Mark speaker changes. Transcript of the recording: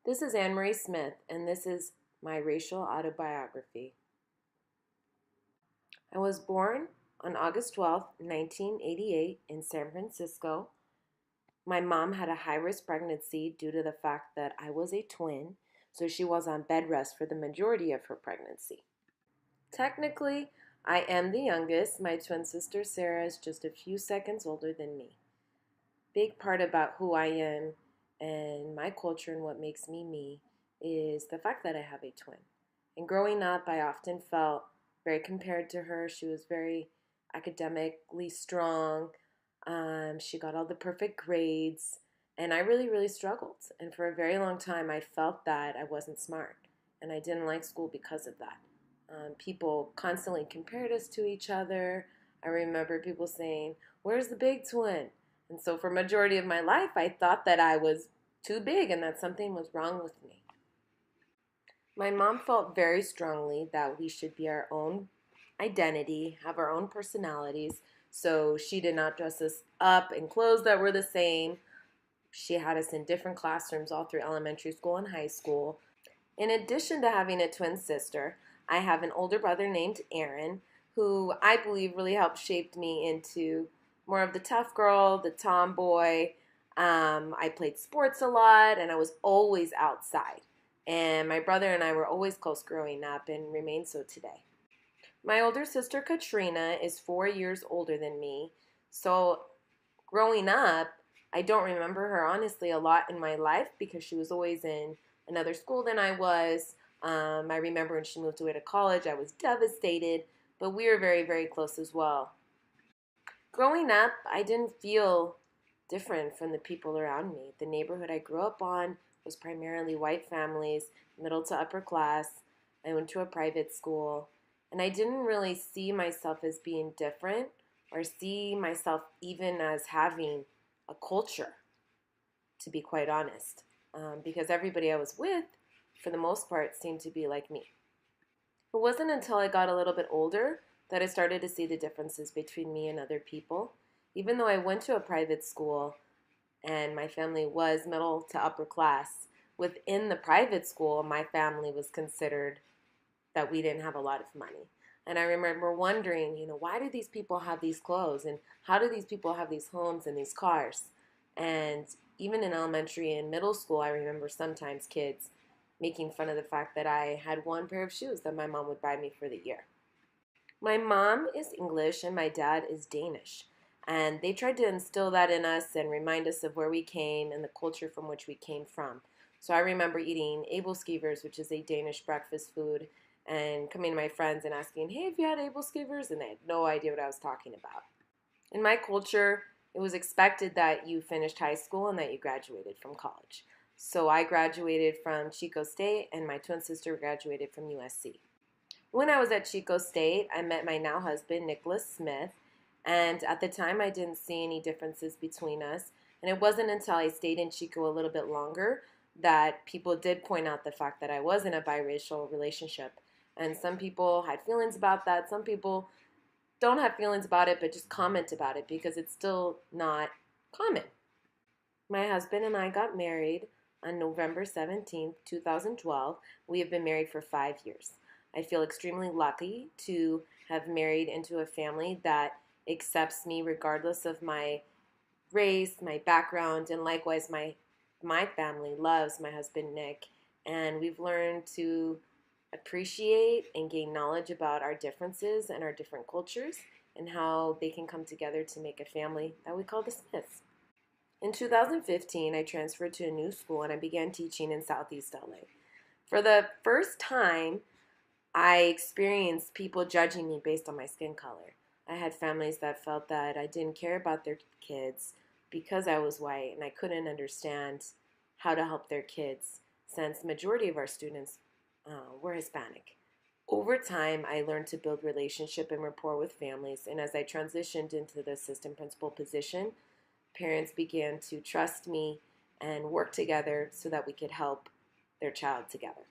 Speaker 1: This is AnnMarie Smith, and this is my racial autobiography. I was born on August 12th, 1988 in San Francisco. My mom had a high-risk pregnancy due to the fact that I was a twin, so she was on bed rest for the majority of her pregnancy. Technically, I am the youngest. My twin sister Sarah is just a few seconds older than me. Big part about who I am and my culture and what makes me me is the fact that I have a twin. And growing up, I often felt very compared to her. She was very academically strong. She got all the perfect grades. And I really, really struggled. And for a very long time, I felt that I wasn't smart. And I didn't like school because of that. People constantly compared us to each other. I remember people saying, "Where's the big twin?" And so for a majority of my life, I thought that I was too big and that something was wrong with me. My mom felt very strongly that we should be our own identity, have our own personalities. So she did not dress us up in clothes that were the same. She had us in different classrooms all through elementary school and high school. In addition to having a twin sister, I have an older brother named Aaron, who I believe really helped shape me into more of the tough girl, the tomboy. I played sports a lot, and I was always outside. And my brother and I were always close growing up and remain so today. My older sister Katrina is 4 years older than me. So growing up, I don't remember her honestly a lot in my life because she was always in another school than I was. I remember when she moved away to college, I was devastated, but we were very, very close as well. Growing up, I didn't feel different from the people around me. The neighborhood I grew up on was primarily white families, middle to upper class. I went to a private school, and I didn't really see myself as being different or see myself even as having a culture, to be quite honest, because everybody I was with, for the most part, seemed to be like me. It wasn't until I got a little bit older that I started to see the differences between me and other people. Even though I went to a private school and my family was middle to upper class, within the private school, my family was considered that we didn't have a lot of money. And I remember wondering, why do these people have these clothes? And how do these people have these homes and these cars? And even in elementary and middle school, I remember sometimes kids making fun of the fact that I had one pair of shoes that my mom would buy me for the year. My mom is English and my dad is Danish. And they tried to instill that in us and remind us of where we came and the culture from which we came from. So I remember eating æbleskivers, which is a Danish breakfast food, and coming to my friends and asking, "Hey, have you had æbleskivers?" And they had no idea what I was talking about. In my culture, it was expected that you finished high school and that you graduated from college. So I graduated from Chico State and my twin sister graduated from USC. When I was at Chico State, I met my now husband, Nicholas Smith, and at the time I didn't see any differences between us. And it wasn't until I stayed in Chico a little bit longer that people did point out the fact that I was in a biracial relationship. And some people had feelings about that. Some people don't have feelings about it, but just comment about it because it's still not common. My husband and I got married on November 17th, 2012. We have been married for 5 years. I feel extremely lucky to have married into a family that accepts me regardless of my race, my background, and likewise my family loves my husband Nick, and we've learned to appreciate and gain knowledge about our differences and our different cultures and how they can come together to make a family that we call the Smiths. In 2015, I transferred to a new school and I began teaching in Southeast LA. For the first time, I experienced people judging me based on my skin color. I had families that felt that I didn't care about their kids because I was white, and I couldn't understand how to help their kids since the majority of our students were Hispanic. Over time, I learned to build relationship and rapport with families, and as I transitioned into the assistant principal position, parents began to trust me and work together so that we could help their child together.